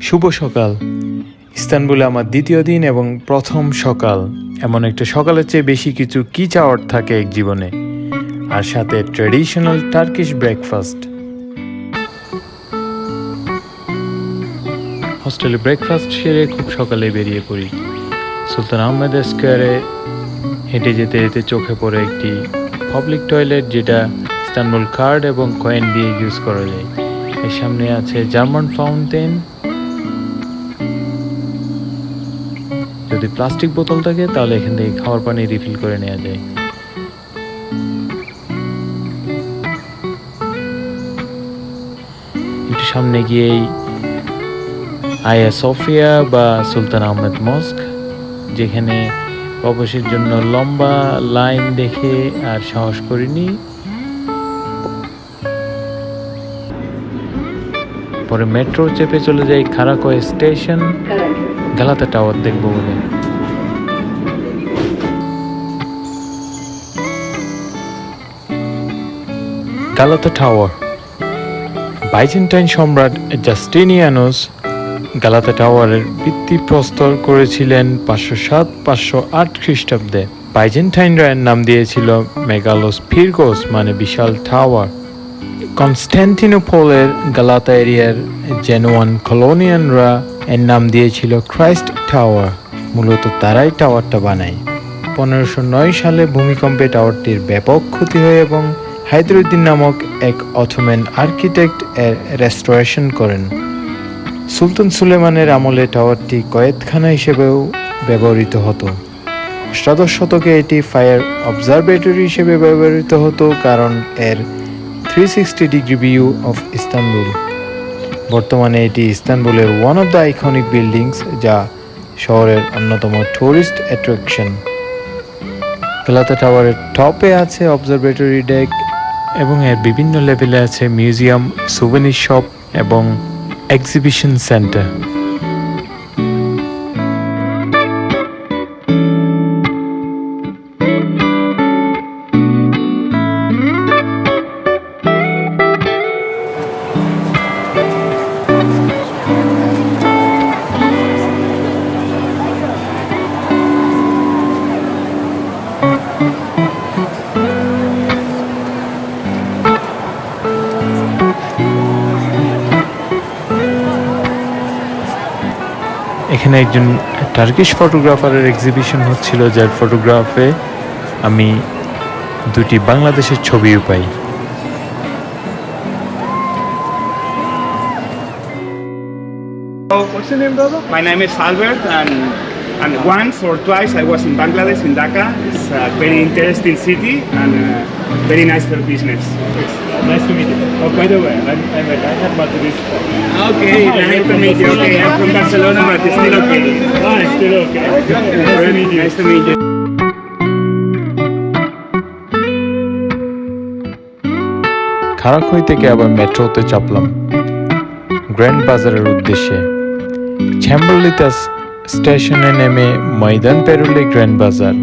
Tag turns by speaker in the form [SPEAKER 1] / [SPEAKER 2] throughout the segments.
[SPEAKER 1] শুভ সকাল। ইস্তানবুলে আমার দ্বিতীয় দিন এবং প্রথম সকাল। এমন একটা সকালের চেয়ে বেশি কিছু কি চাওয়ার থাকে এক জীবনে, আর সাথে ট্র্যাডিশনাল টার্কিশ ব্রেকফাস্ট। হোস্টেলে ব্রেকফাস্ট সেরে খুব সকালে বেরিয়ে পড়ি। সুলতান আহমেদ স্কোয়ারে হেঁটে যেতে যেতে চোখে পড়ে একটি পাবলিক টয়লেট, যেটা ইস্তানবুল কার্ড এবং কয়েন দিয়ে ইউজ করা যায়। এর সামনে আছে জার্মান ফাউন্টেন। যদি প্লাস্টিক বোতল থাকে তাহলে এখান থেকে খাওয়ার পানি রিফিল করে নেওয়া যায়। একটু সামনে গিয়েই আয়া সোফিয়া বা সুলতান আহমেদ মস্ক, যেখানে প্রবেশের জন্য লম্বা লাইন দেখে আর সাহস করিনি। পরে মেট্রো চেপে চলে যাই খারাকয় স্টেশন, গালাতা টাওয়ার দেখবো বলে। গালাতা টাওয়ার। বাইজেন্টাইন সম্রাট জাস্টিনিয়ানুস গালাতা টাওয়ারের ভিত্তিপ্রস্তর করেছিলেন 507-508 খ্রিস্টাব্দে। বাইজেন্টাইনরা এর নাম দিয়েছিল মেগালোস ফিরগোস, মানে বিশাল টাওয়ার। কনস্ট্যান্টিনোপলের গালাতা এরিয়ার জেনুয়ান কলোনিয়ানরা এর নাম দিয়েছিল ক্রাইস্ট টাওয়ার। মূলত তারাই টাওয়ারটা বানায়। 1509 সালে ভূমিকম্পে টাওয়ারটির ব্যাপক ক্ষতি হয় এবং হায়দরুদ্দিন নামক এক অটোমান আর্কিটেক্ট এর রেস্টোরেশন করেন। সুলতান সুলেমানের আমলে টাওয়ারটি কয়েদখানা হিসেবেও ব্যবহৃত হতো। অষ্টাদশ শতকে এটি ফায়ার অবজারভেটরি হিসেবে ব্যবহৃত হতো, কারণ এর 360 ডিগ্রি ভিউ অফ ইস্তানবুল। বর্তমানে এটি ইস্তানবুলের one of the iconic buildings, যা শহরের অন্যতম টুরিস্ট অ্যাট্রাকশন। গালাতা টাওয়ারের টপে আছে অবজারভেটরি ডেক এবং এর বিভিন্ন লেভেলে আছে মিউজিয়াম, সুভেনির শপ এবং এক্সিবিশন সেন্টার। এখানে একজন টার্কিশ ফটোগ্রাফারের এক্সিবিশন হচ্ছিল, যার ফটোগ্রাফে আমি দুটি বাংলাদেশের ছবিও পাই।
[SPEAKER 2] What's your name, brother? My name is Albert, and once or twice I was in Bangladesh, in Dhaka. It's a very interesting city and very nice for business.
[SPEAKER 3] Nice to meet you. Oh, by the way, I had Madrid.
[SPEAKER 2] Okay, nice to meet you. Okay, I'm from Barcelona, but it's still okay.
[SPEAKER 3] Ah, it's still okay.
[SPEAKER 2] Nice to meet you.
[SPEAKER 1] খারাকই থেকে আবার মেট্রোতে চাপলাম grand বাজারের উদ্দেশ্যে। চ্যাম্বারলিতা স্টেশনে নেমে ময়দান পেরোলে grand বাজার।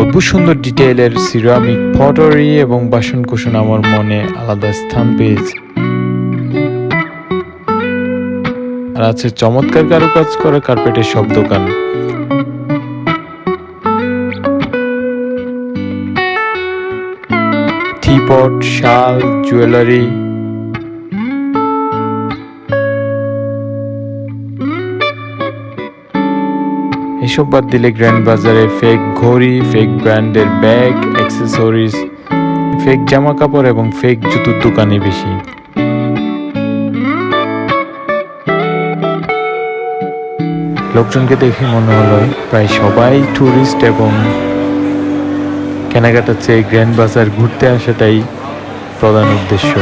[SPEAKER 1] অদ্ভুত সুন্দর ডিটেইলের সিরামিক পটারি এবং বাসনকোসন আমার মনে আলাদা স্থান পেয়েছে। আর আছে চমৎকার কারুকাজ করা কার্পেটের সব দোকান। টিপট, শাল, জুয়েলারি। এসব বাদ দিলে গ্র্যান্ড বাজারে ফেক ঘড়ি, ফেক ব্র্যান্ডের ব্যাগ, অ্যাক্সেসরিজ, ফেক জামা কাপড় এবং ফেক জুতোর দোকানই বেশি। লোকজনকে দেখে মনে হলো প্রায় সবাই ট্যুরিস্ট এবং কেনাকাটার চেয়ে গ্র্যান্ড বাজার ঘুরতে আসাটাই প্রধান উদ্দেশ্য।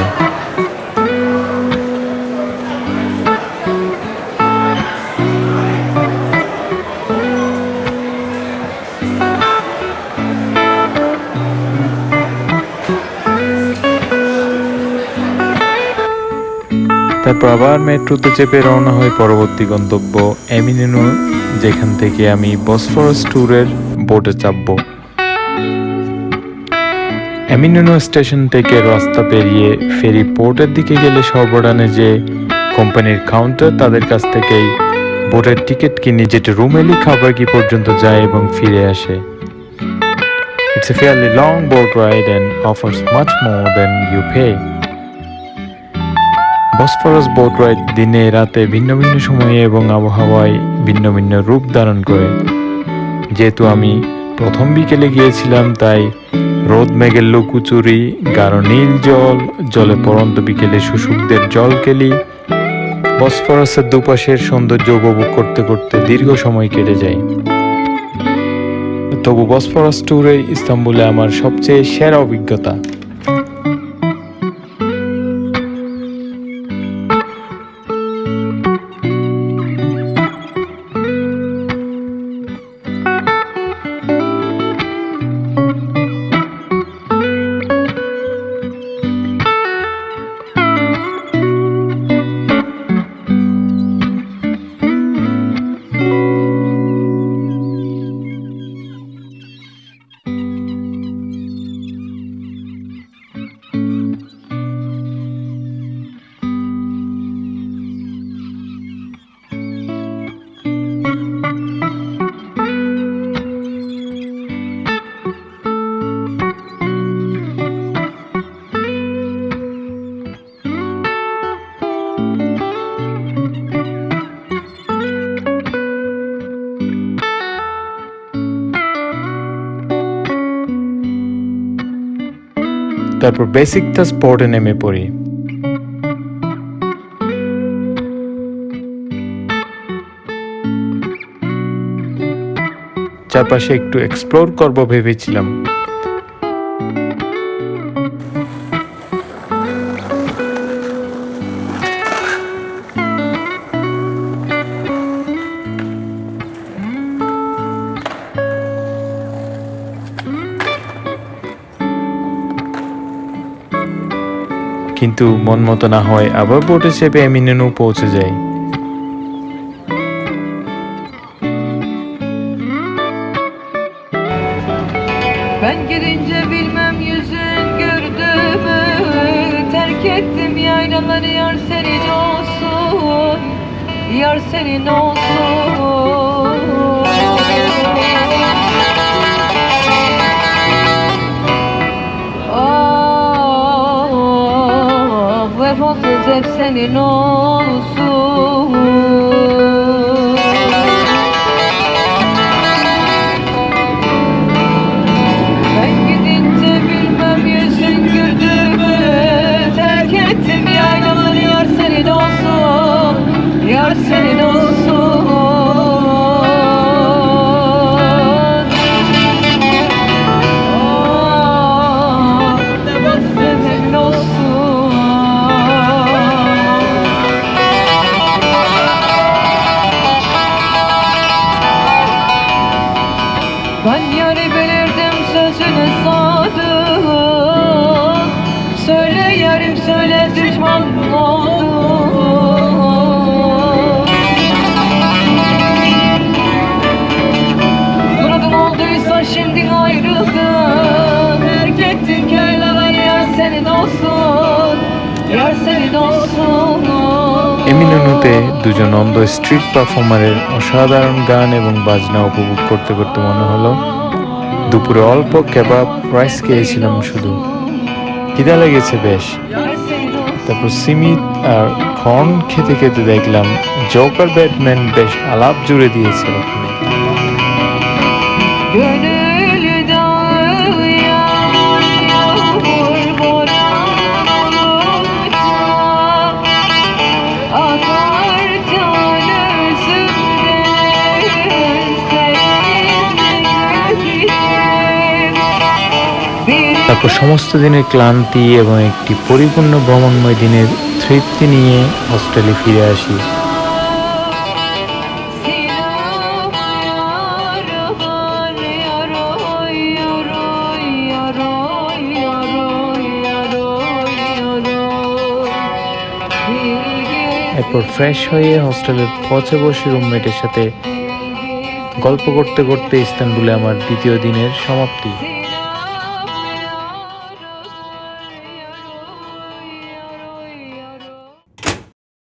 [SPEAKER 1] তারপর আবার মেট্রোতে চেপে রওনা হয় পরবর্তী গন্তব্য এমিনেনু, যেখান থেকে আমি বসফরাস ট্যুরের বোটে চাপবো। এমিননো স্টেশন থেকে রাস্তা পেরিয়ে ফেরি পোর্টের দিকে গেলে সর্বডানে যে কোম্পানির কাউন্টার, তাদের কাছ থেকেই বোটের টিকিট কিনে যেটা রুমে খাবার কি পর্যন্ত যায় এবং ফিরে আসে। It's a fairly long boat ride and offers much more than you pay. Bosphorus boat ride দিনে রাতে ভিন্ন ভিন্ন সময়ে এবং আবহাওয়ায় ভিন্ন ভিন্ন রূপ ধারণ করে। যেহেতু আমি প্রথম বিকেলে গিয়েছিলাম, তাই রোদ মেঘের লুকোচুরি, গাঢ় নীল জল, জলে পড়ন্ত বিকেলে শুশুকদের জলকেলি, বসফরাসের দুপাশের সৌন্দর্য উপভোগ করতে করতে দীর্ঘ সময় কেটে যায়। তবু বসফরাস ট্যুরে ইস্তাম্বুলে আমার সবচেয়ে সেরা অভিজ্ঞতা। তারপর বেসিকটাস পোর্টে নেমে পড়ি। চারপাশে একটু এক্সপ্লোর করব ভেবেছিলাম, কিন্তু মন মতো না হয় আবার বোটে চেপে এমিনেনু পৌঁছে যাই।
[SPEAKER 4] Ben gidince bilmem yüzün gördü mü? Terk ettim yaylaları, yar senin olsun, yar senin olsun. Vefasız hep senin olsun. Ben gidince bilmem yüzün güldü mü? Terk ettim yaylaları, yar senin olsun, yar senin olsun. Vefasız hep senin olsun. Ben yarı bilirdim sözüne sadık. Söyle yarim söyle, düşman oldum. Muradın olduysa şimdi ayrıldım. Terk ettin köyler, yar senin olsun, yar senin olsun.
[SPEAKER 1] এমিনেনুতে দুজন অন্ধ street পারফর্মারের অসাধারণ গান এবং বাজনা উপভোগ করতে করতে মনে হলো দুপুরে অল্প কেবাব রাইস খেয়েছিলাম শুধু, খিদা লেগেছে বেশ। তারপর সিমিত আর কর্ন খেতে খেতে দেখলাম জোকার ব্যাটম্যান বেশ আলাপ জুড়ে দিয়েছে ওখানে।
[SPEAKER 4] Gönül dağı yağmur boran olunca akar can özümden senin.
[SPEAKER 1] তারপর সমস্ত দিনের ক্লান্তি এবং একটি পরিপূর্ণ ভ্রমণময় দিনের তৃপ্তি নিয়ে হোস্টেলে ফিরে আসি। এরপর ফ্রেশ হয়ে হোস্টেলের পথে বসে রুমমেটের সাথে গল্প করতে করতে ইস্তানবুলে আমার দ্বিতীয় দিনের সমাপ্তি।